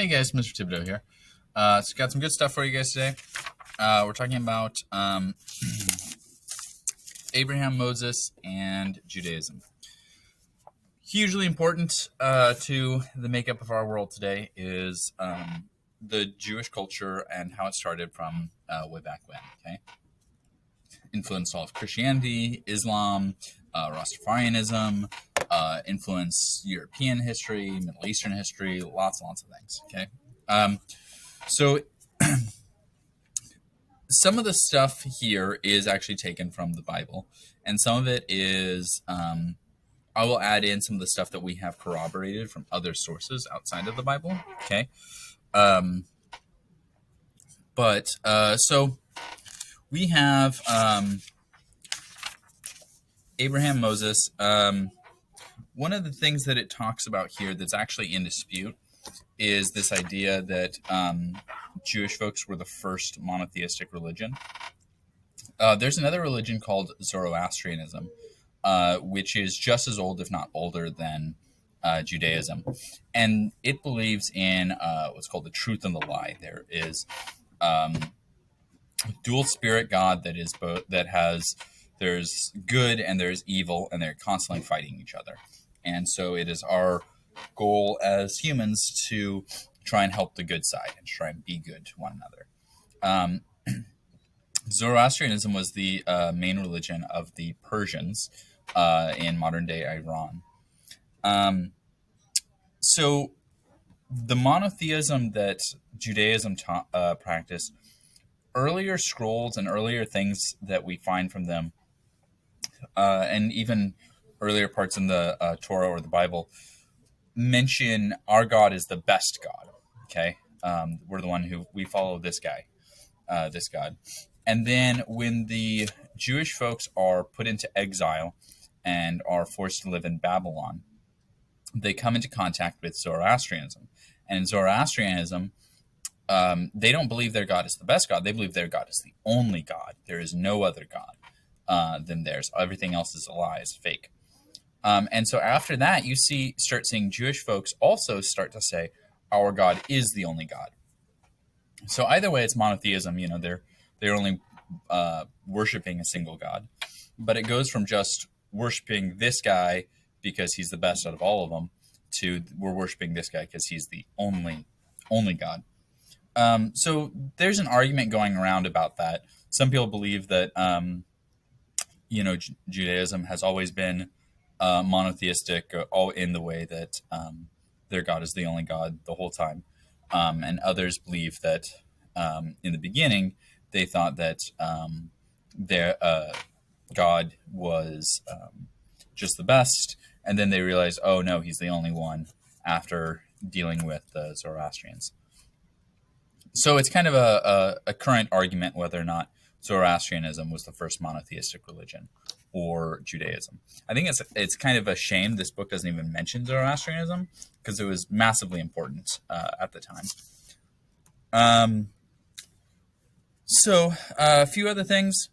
Hey guys, Mr. Thibodeau here. So got some good stuff for you guys today. We're talking about Abraham, Moses, and Judaism. Hugely important to the makeup of our world today is the Jewish culture and how it started from way back when. Okay, influenced all of Christianity, Islam, Rastafarianism, influenced European history, Middle Eastern history, lots and lots of things. Okay. So some of the stuff here is actually taken from the Bible, and some of it is I will add in some of the stuff that we have corroborated from other sources outside of the Bible. Okay. So we have Abraham, Moses. One of the things that it talks about here that's actually in dispute is this idea that Jewish folks were the first monotheistic religion. There's another religion called Zoroastrianism, which is just as old, if not older, than Judaism. And it believes in what's called the truth and the lie. There is dual spirit God that is both there's good and there's evil, and they're constantly fighting each other. And so it is our goal as humans to try and help the good side and try and be good to one another. Zoroastrianism was the main religion of the Persians in modern-day Iran. So the monotheism that Judaism practiced, earlier scrolls and earlier things that we find from them, and even earlier parts in the Torah or the Bible, mention our God is the best God. Okay, we're the one who we follow this guy, this God. And then when the Jewish folks are put into exile and are forced to live in Babylon, they come into contact with Zoroastrianism. And in Zoroastrianism, they don't believe their God is the best God. They believe their God is the only God. There is no other God than theirs. Everything else is a lie, is fake. And so after that, you start seeing Jewish folks also start to say, our God is the only God. So either way, it's monotheism. You know, they're only worshiping a single God. But it goes from just worshiping this guy because he's the best out of all of them to we're worshiping this guy because he's the only God. So there's an argument going around about that. Some people believe that, Judaism has always been monotheistic, all in the way that their God is the only God the whole time. And others believe that in the beginning, they thought that their God was just the best, and then they realized, oh no, he's the only one after dealing with the Zoroastrians. So it's kind of a current argument whether or not Zoroastrianism was the first monotheistic religion or Judaism. I think it's kind of a shame this book doesn't even mention Zoroastrianism because it was massively important at the time. So a few other things.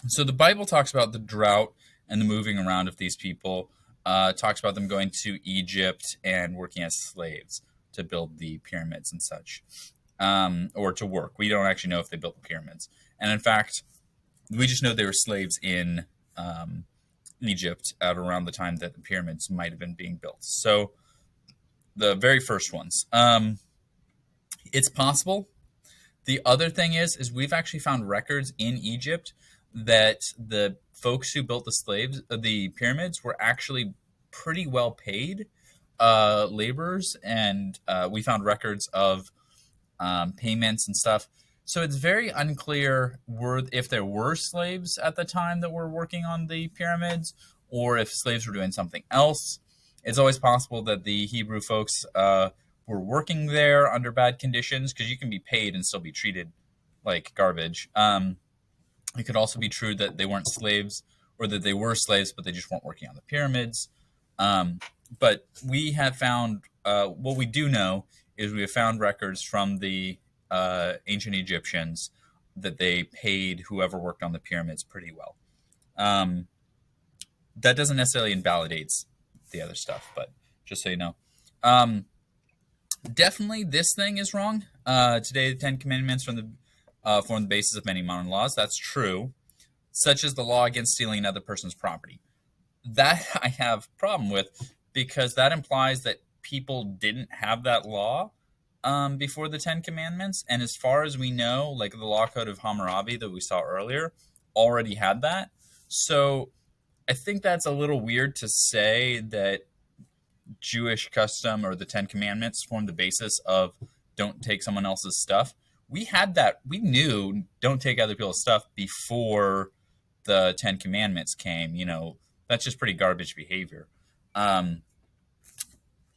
So the Bible talks about the drought and the moving around of these people. Talks about them going to Egypt and working as slaves to build the pyramids and such, or to work. We don't actually know if they built the pyramids. And in fact, we just know they were slaves in Egypt at around the time that the pyramids might have been being built. So the very first ones. It's possible. The other thing is we've actually found records in Egypt that the folks who built the pyramids were actually pretty well paid laborers, and we found records of payments and stuff. So it's very unclear if there were slaves at the time that were working on the pyramids, or if slaves were doing something else. It's always possible that the Hebrew folks were working there under bad conditions, because you can be paid and still be treated like garbage. It could also be true that they weren't slaves, or that they were slaves, but they just weren't working on the pyramids. But we have found, what we do know is we have found records from the ancient Egyptians that they paid whoever worked on the pyramids pretty well. That doesn't necessarily invalidate the other stuff, but just so you know. Definitely, this thing is wrong. Today, the Ten Commandments form the basis of many modern laws. That's true, such as the law against stealing another person's property. That I have a problem with because that implies that people didn't have that law before the Ten Commandments. And as far as we know, like the law code of Hammurabi that we saw earlier already had that. So I think that's a little weird to say that Jewish custom or the Ten Commandments form the basis of don't take someone else's stuff. We had that. We knew don't take other people's stuff before the Ten Commandments came. That's just pretty garbage behavior. Um,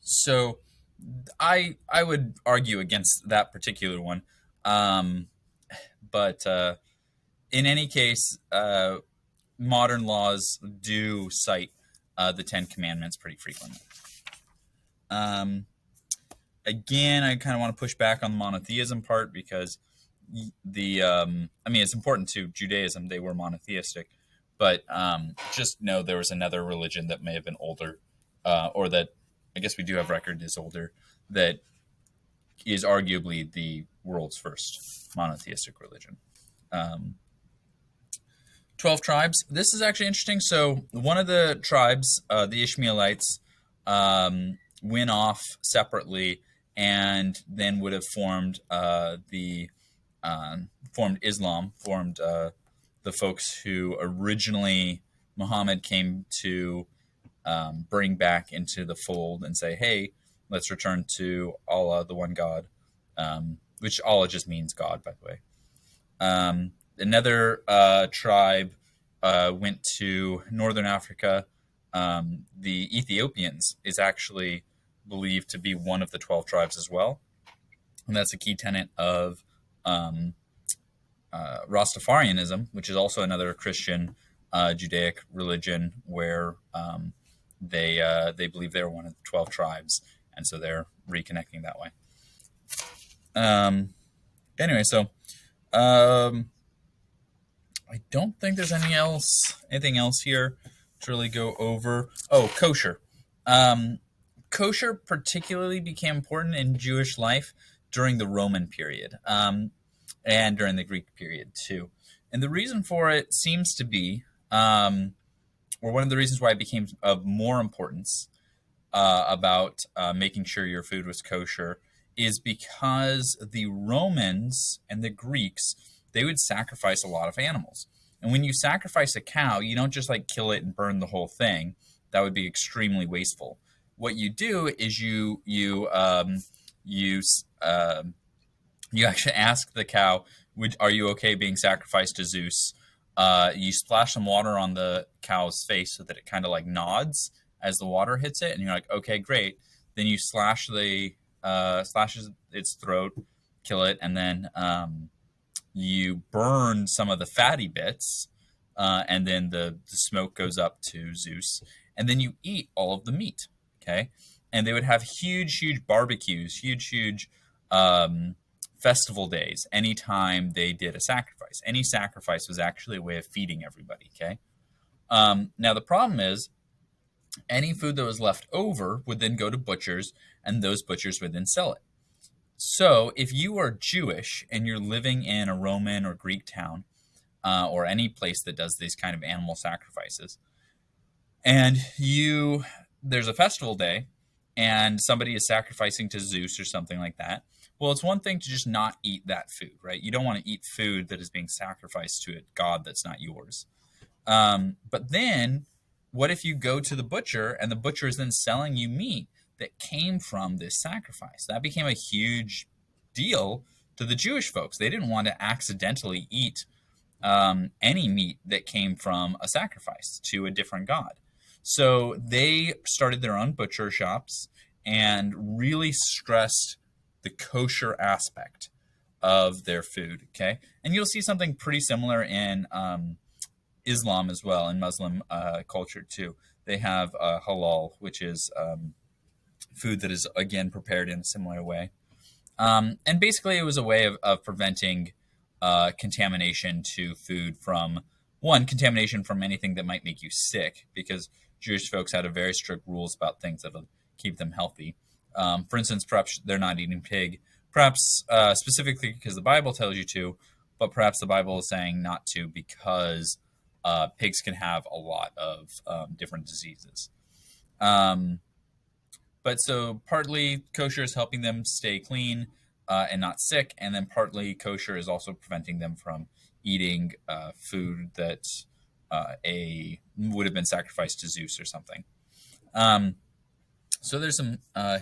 so I would argue against that particular one. Um, but in any case, modern laws do cite the Ten Commandments pretty frequently. Again, I kind of want to push back on the monotheism part because it's important to Judaism. They were monotheistic, but just know there was another religion that may have been older, or that I guess we do have record is older, that is arguably the world's first monotheistic religion. 12 tribes. This is actually interesting. So one of the tribes, the Ishmaelites, went off separately and then would have formed formed Islam, formed the folks who originally Muhammad came to bring back into the fold and say, hey, let's return to Allah, the one God, which Allah just means God, by the way. Another tribe went to northern Africa. The Ethiopians is actually believed to be one of the 12 tribes as well. And that's a key tenet of Rastafarianism, which is also another Christian Judaic religion where they believe they're one of the 12 tribes. And so they're reconnecting that way. Anyway, so I don't think there's anything else here to really go over. Oh, kosher. Kosher particularly became important in Jewish life during the Roman period, and during the Greek period too. And the reason for it seems to be, or one of the reasons why it became of more importance about making sure your food was kosher, is because the Romans and the Greeks, they would sacrifice a lot of animals. And when you sacrifice a cow, you don't just kill it and burn the whole thing. That would be extremely wasteful. What you do is you actually ask the cow, are you okay being sacrificed to Zeus? You splash some water on the cow's face so that it kind of nods as the water hits it, and you're like, okay, great. Then you slashes its throat, kill it, and then you burn some of the fatty bits, and then the smoke goes up to Zeus, and then you eat all of the meat. Okay, and they would have huge barbecues, huge festival days anytime they did a sacrifice. Any sacrifice was actually a way of feeding everybody. Okay, now the problem is, any food that was left over would then go to butchers, and those butchers would then sell it. So if you are Jewish and you're living in a Roman or Greek town, or any place that does these kind of animal sacrifices, and there's a festival day and somebody is sacrificing to Zeus or something like that, well, it's one thing to just not eat that food, right? You don't want to eat food that is being sacrificed to a god that's not yours. But then what if you go to the butcher and the butcher is then selling you meat that came from this sacrifice? That became a huge deal to the Jewish folks. They didn't want to accidentally eat any meat that came from a sacrifice to a different god. So they started their own butcher shops and really stressed the kosher aspect of their food. Okay, and you'll see something pretty similar in Islam as well, in Muslim culture too. They have halal, which is food that is again prepared in a similar way. And basically, it was a way of preventing contamination to food from contamination from anything that might make you sick, because Jewish folks had a very strict rules about things that'll keep them healthy. For instance, perhaps they're not eating pig, perhaps specifically because the Bible tells you to, but perhaps the Bible is saying not to because pigs can have a lot of different diseases. But so partly kosher is helping them stay clean and not sick, and then partly kosher is also preventing them from eating food that would have been sacrificed to Zeus or something. So there's some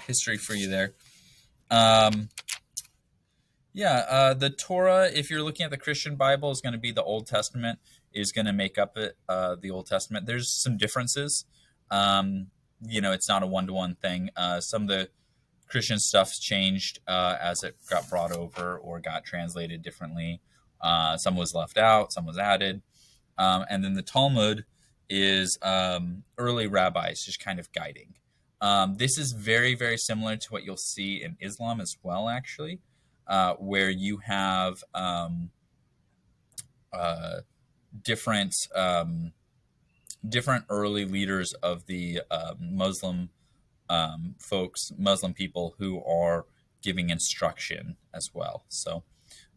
history for you there. The Torah, if you're looking at the Christian Bible, is going to be the Old Testament, is going to make up the Old Testament. There's some differences. It's not a one-to-one thing. Some of the Christian stuff's changed as it got brought over or got translated differently. Some was left out, some was added. And then the Talmud is early rabbis just kind of guiding. This is very, very similar to what you'll see in Islam as well, actually, where you have different early leaders of the Muslim Muslim people who are giving instruction as well. So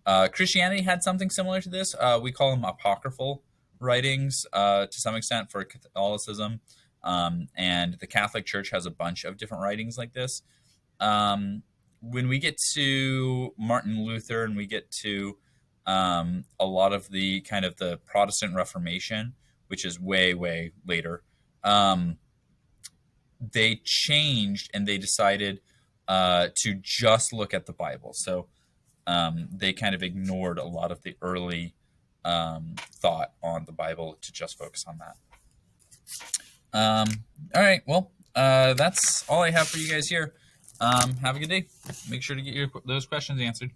Christianity had something similar to this. We call them Apocryphal Writings to some extent for Catholicism. And the Catholic Church has a bunch of different writings like this. When we get to Martin Luther and we get to a lot of the kind of the Protestant Reformation, which is way, way later, they changed and they decided to just look at the Bible. So they kind of ignored a lot of the early thought on the Bible to just focus on that. All right, well, that's all I have for you guys here. Have a good day. Make sure to get those questions answered.